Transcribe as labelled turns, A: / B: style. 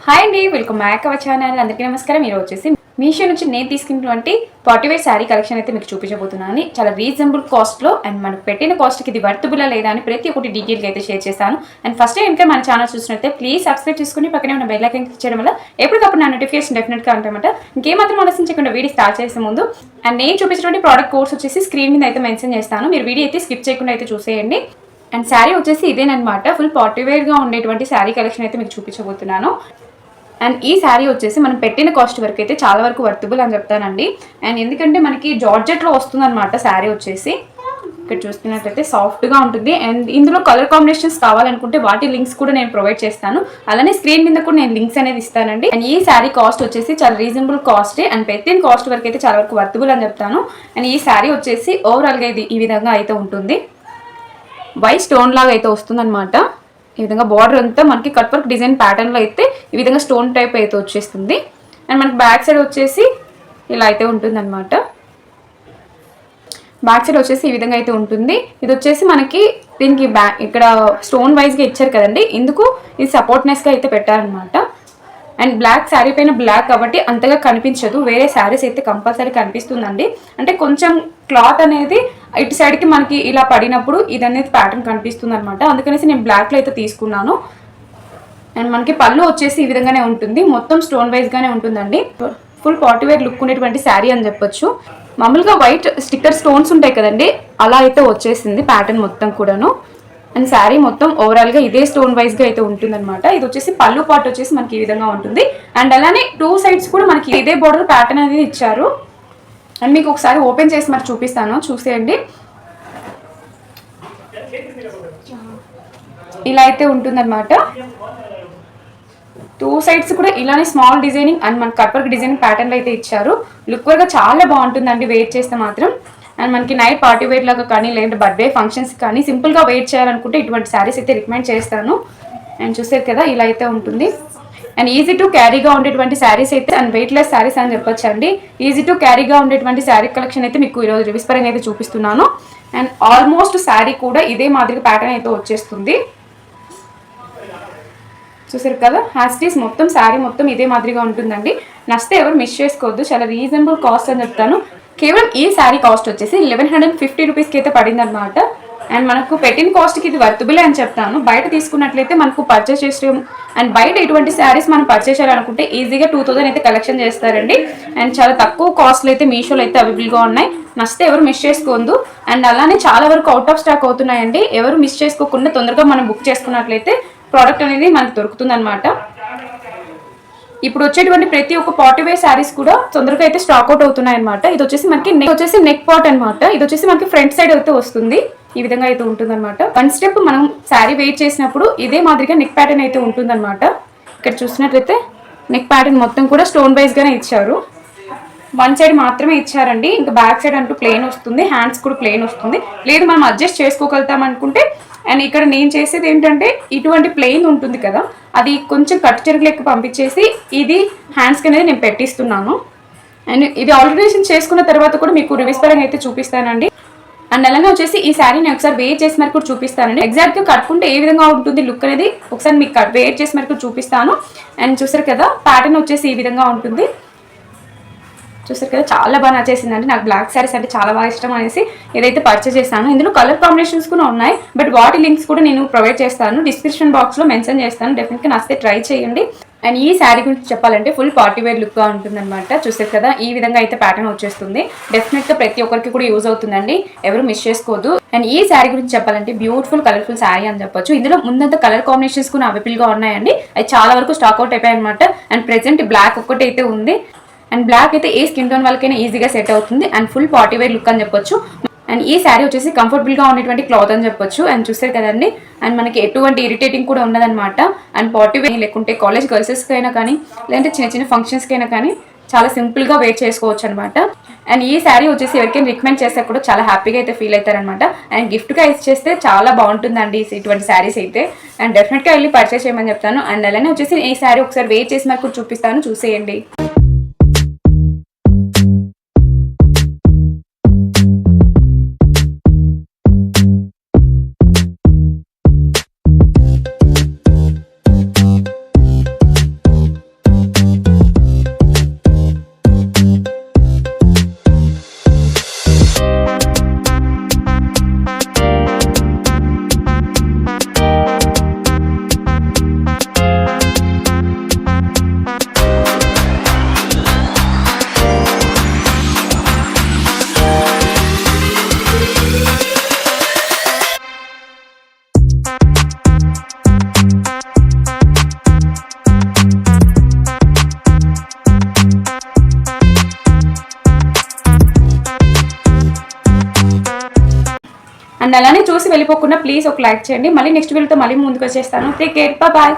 A: Hi అండి, welcome back our channel. అందరికీ నమస్కారం. మీరు వచ్చేసి మీషో నుంచి నేను తీసుకున్నటువంటి పార్టీవేర్ శారీ కలెక్షన్ అయితే మీకు చూపించబోతున్నాను. చాలా రీజనబుల్ కాస్ట్లో అండ్ మనకు పెట్టిన కాస్ట్కి ఇది వర్తబులా లేదా అని ప్రతి ఒక్కటి డీటెయిల్గా అయితే షేర్ చేస్తాను. అండ్ ఫస్ట్ టైం ఇంకా మన ఛానల్ చూసినట్లయితే ప్లీజ్ సబ్స్క్రైబ్ చేసుకుని పక్కనే ఉన్న బెల్ ఐకాన్ క్లిక్ చేయడం వల్ల ఎప్పటికప్పుడు నా నోటిఫికేషన్ డెఫినెట్గా ఉంటాయన్నమాట. ఇంకేమాత్రం ఆలోచించకుండా వీడియో స్టార్ట్ చేసే ముందు అండ్ నేను చూపించినటువంటి ప్రోడక్ట్ కోడ్స్ వచ్చేసి స్క్రీన్ మీద అయితే మెన్షన్ చేస్తాను. మీరు వీడియో అయితే స్కిప్ చేయకుండా అయితే చూసేయండి. అండ్ శారీ వచ్చేసి ఇదేనమాట, ఫుల్ పార్టీవేర్గా ఉండేటువంటి శారీ కలెక్షన్ అయితే మీకు చూపించబోతున్నాను. అండ్ ఈ శారీ వచ్చేసి మనం పెట్టిన కాస్ట్ వరకు అయితే చాలా వరకు వర్తబుల్ అని చెప్తానండి. అండ్ ఎందుకంటే మనకి జార్జెట్లో వస్తుందన్నమాట శారీ వచ్చేసి. ఇక్కడ చూస్తున్నట్లయితే సాఫ్ట్గా ఉంటుంది. అండ్ ఇందులో కలర్ కాంబినేషన్స్ కావాలనుకుంటే వాటి లింక్స్ కూడా నేను ప్రొవైడ్ చేస్తాను. అలానే స్క్రీన్ మీద కూడా నేను లింక్స్ అనేది ఇస్తానండి. అండ్ ఈ శారీ కాస్ట్ వచ్చేసి చాలా రీజనబుల్ కాస్ట్ అండ్ పెట్టిన కాస్ట్ వరకు అయితే చాలా వరకు వర్తబుల్ అని చెప్తాను. అండ్ ఈ శారీ వచ్చేసి ఓవరాల్గా ఇది ఈ విధంగా అయితే ఉంటుంది. వైట్ స్టోన్ లాగా అయితే వస్తుందన్నమాట. ఈ విధంగా బార్డర్ అంతా మనకి కట్ వర్క్ డిజైన్ ప్యాటర్న్లో అయితే ఈ విధంగా స్టోన్ టైప్ అయితే వచ్చేస్తుంది. అండ్ మనకి బ్యాక్ సైడ్ వచ్చేసి ఇలా అయితే ఉంటుంది అనమాట. బ్యాక్ సైడ్ వచ్చేసి ఈ విధంగా అయితే ఉంటుంది. ఇది వచ్చేసి మనకి దీనికి ఇక్కడ స్టోన్ వైజ్గా ఇచ్చారు కదండి, ఇందుకు ఇది సపోర్ట్నెస్గా అయితే పెట్టారనమాట. అండ్ బ్లాక్ శారీ పైన బ్లాక్ కాబట్టి అంతగా కనిపించదు. వేరే శారీస్ అయితే కంపల్సరీ కనిపిస్తుందండి. అంటే కొంచెం క్లాత్ అనేది ఇటు సైడ్కి మనకి ఇలా పడినప్పుడు ఇది అనేది ప్యాటర్న్ కనిపిస్తుంది అనమాట. అందుకనేసి నేను బ్లాక్లో అయితే తీసుకున్నాను. అండ్ మనకి పళ్ళు వచ్చేసి ఈ విధంగానే ఉంటుంది, మొత్తం స్టోన్ వైజ్గానే ఉంటుందండి. ఫుల్ పార్టీవేర్ లుక్ ఉండేటువంటి శారీ అని చెప్పొచ్చు. మామూలుగా వైట్ స్టిక్కర్ స్టోన్స్ ఉంటాయి కదండి, అలా అయితే వచ్చేసింది ప్యాటర్న్ మొత్తం కూడాను. అండ్ శారీ మొత్తం ఓవరాల్గా ఇదే స్టోన్ వైజ్గా అయితే ఉంటుందన్నమాట. ఇది వచ్చేసి పళ్ళు పార్ట్ వచ్చేసి మనకి ఈ విధంగా ఉంటుంది. అండ్ అలానే టూ సైడ్స్ కూడా మనకి ఇదే బోర్డర్ ప్యాటర్న్ అనేది ఇచ్చారు. అండ్ మీకు ఒకసారి ఓపెన్ చేసి మరి చూపిస్తాను, చూసేయండి. ఇలా అయితే ఉంటుందన్నమాట. టూ సైడ్స్ కూడా ఇలానే స్మాల్ డిజైనింగ్ అండ్ మన కట్ వర్క్ డిజైనింగ్ ప్యాటర్న్లో అయితే ఇచ్చారు. లుక్ వర్గా చాలా బాగుంటుందండి వెయిట్ చేస్తే మాత్రం. అండ్ మనకి నైట్ పార్టీ వేర్ లాగా కానీ లేదంటే బర్త్డే ఫంక్షన్స్ కానీ సింపుల్గా వెయిట్ చేయాలనుకుంటే ఇటువంటి శారీస్ అయితే రికమెండ్ చేస్తాను. అండ్ చూసారు కదా, ఇలా అయితే ఉంటుంది. అండ్ ఈజీ టు క్యారీగా ఉండేటువంటి శారీస్ అయితే అండ్ వెయిట్లెస్ శారీస్ అని చెప్పొచ్చు అండి. ఈజీ టు క్యారీగా ఉండేటువంటి శారీ కలెక్షన్ అయితే మీకు ఈరోజు రివ్యూస్ పరంగా అయితే చూపిస్తున్నాను. అండ్ ఆల్మోస్ట్ శారీ కూడా ఇదే మాదిరిగా ప్యాటర్న్ అయితే వచ్చేస్తుంది. చూసారు కదా, హ్యాస్టీస్ మొత్తం శారీ మొత్తం ఇదే మాదిరిగా ఉంటుందండి. నచ్చితే ఎవరు మిస్ చేసుకోవద్దు, చాలా రీజనబుల్ కాస్ట్ అని చెప్తాను. కేవలం ఈ శారీ కాస్ట్ వచ్చేసి 1150 రూపీస్కి అయితే పడింది అనమాట. అండ్ మనకు పెట్టిన కాస్ట్కి ఇది వర్తబులే అని చెప్తాను. బయట తీసుకున్నట్లయితే మనకు పర్చేస్ చేసాం అండ్ బయట ఎటువంటి శారీస్ మనం పర్చేస్ చేయాలనుకుంటే ఈజీగా 2000 అయితే కలెక్షన్ చేస్తారండి. అండ్ చాలా తక్కువ కాస్ట్లు అయితే మీషోలో అయితే అవైలబుల్గా ఉన్నాయి. నచ్చితే ఎవరు మిస్ చేసుకోవద్దు. అండ్ అలానే చాలా వరకు అవుట్ ఆఫ్ స్టాక్ అవుతున్నాయండి. ఎవరు మిస్ చేసుకోకుండా తొందరగా మనం బుక్ చేసుకున్నట్లయితే ప్రోడక్ట్ అనేది మనకు దొరుకుతుంది అనమాట. ఇప్పుడు వచ్చేటువంటి ప్రతి ఒక్క పార్టీవేర్ శారీస్ కూడా తొందరగా అయితే స్టాక్ అవుట్ అవుతున్నాయి అనమాట. ఇది వచ్చేసి మనకి నెక్ పార్ట్ అనమాట. ఇది వచ్చేసి మనకి ఫ్రంట్ సైడ్ అయితే వస్తుంది, ఈ విధంగా అయితే ఉంటుంది అనమాట. వన్ స్టెప్ మనం శారీ వెయిట్ చేసినప్పుడు ఇదే మాదిరిగా నెక్ ప్యాటర్న్ అయితే ఉంటుంది అనమాట. ఇక్కడ చూసినట్లయితే నెక్ ప్యాటర్న్ మొత్తం కూడా స్టోన్ వైజ్ గానే ఇచ్చారు. వన్ సైడ్ మాత్రమే ఇచ్చారండి, ఇంకా బ్యాక్ సైడ్ అంటూ ప్లెయిన్ వస్తుంది, హ్యాండ్స్ కూడా ప్లెయిన్ వస్తుంది. లేదు మనం అడ్జస్ట్ చేసుకోగలుగుతాం అనుకుంటే. అండ్ ఇక్కడ నేను చేసేది ఏంటంటే ఇటువంటి ప్లెయిన్ ఉంటుంది కదా, అది కొంచెం కట్ చెరుకు లెక్క పంపించేసి ఇది హ్యాండ్స్కి అనేది నేను పెట్టిస్తున్నాను. అండ్ ఇది ఆల్టరేషన్ చేసుకున్న తర్వాత కూడా మీకు రివ్యూస్ పరంగా అయితే చూపిస్తానండి. అండ్ అలానే వచ్చేసి ఈ శారీ నేను ఒకసారి వేర్ చేసి మరి కూడా చూపిస్తానండి. ఎగ్జాక్ట్గా కట్టుకుంటే ఏ విధంగా ఉంటుంది లుక్ అనేది ఒకసారి మీకు వేర్ చేసి మరి కూడా చూపిస్తాను. అండ్ చూసారు కదా, ప్యాటర్న్ వచ్చేసి ఈ విధంగా ఉంటుంది. చూసారు కదా, చాలా బాగా నచ్చేసిందండి. నాకు బ్లాక్ శారీస్ అంటే చాలా బాగా ఇష్టం అనేసి ఏదైతే పర్చేస్ చేస్తాను. ఇందులో కలర్ కాంబినేషన్స్ కూడా ఉన్నాయి, బట్ వాటి లింక్స్ కూడా నేను ప్రొవైడ్ చేస్తాను, డిస్క్రిప్షన్ బాక్స్లో మెన్షన్ చేస్తాను. డెఫినెట్గా నచ్చితే ట్రై చేయండి. అండ్ ఈ శారీ గురించి చెప్పాలంటే ఫుల్ పార్టీవేర్ లుక్గా ఉంటుందన్నమాట. చూసారు కదా, ఈ విధంగా అయితే ప్యాటర్న్ వచ్చేస్తుంది. డెఫినెట్గా ప్రతి ఒక్కరికి కూడా యూజ్ అవుతుందండి, ఎవరు మిస్ చేసుకోవద్దు. అండ్ ఈ శారీ గురించి చెప్పాలంటే బ్యూటిఫుల్ కలర్ఫుల్ శారీ అని చెప్పొచ్చు. ఇందులో ముందంతా కలర్ కాంబినేషన్స్ కూడా అవైలబుల్గా ఉన్నాయండి. అది చాలా వరకు స్టాక్ అవుట్ అయిపోయాయి అనమాట. అండ్ ప్రెసెంట్ బ్లాక్ ఒక్కటి అయితే ఉంది. అండ్ బ్లాక్ అయితే ఏ స్కిన్ టోన్ వాళ్ళకైనా ఈజీగా సెట్ అవుతుంది. అండ్ ఫుల్ పార్టీవేర్ లుక్ అని చెప్పొచ్చు. అండ్ ఈ శారీ వచ్చేసి కంఫర్టబుల్గా ఉండేటువంటి క్లాత్ అని చెప్పొచ్చు. అండ్ చూసారు కదండి, అండ్ మనకి ఎటువంటి ఇరిటేటింగ్ కూడా ఉండదన్నమాట. అండ్ పార్టీవేర్ లేకుంటే కాలేజ్ గర్ల్సెస్కి అయినా కానీ లేదంటే చిన్న చిన్న ఫంక్షన్స్కి అయినా కానీ చాలా సింపుల్గా వేర్ చేసుకోవచ్చు అనమాట. అండ్ ఈ శారీ వచ్చేసి ఎవరికైనా రికమెండ్ చేస్తే కూడా చాలా హ్యాపీగా అయితే ఫీల్ అవుతారనమాట. అండ్ గిఫ్ట్గా ఇచ్చేస్తే చాలా బాగుంటుందండి ఇటువంటి శారీస్ అయితే. అండ్ డెఫినెట్గా వెళ్ళి పర్చేస్ చేయమని చెప్తాను. అండ్ అలానే వచ్చేసి ఈ శారీ ఒకసారి వేర్ చేసి మరి కూడా చూపిస్తాను, చూసేయండి. వెళ్ళిపోకుండా ప్లీజ్ ఒక లైక్ చేయండి. మళ్ళీ నెక్స్ట్ వీడియోతో మళ్ళీ ముందుకు వచ్చేస్తాను. Take care, bye.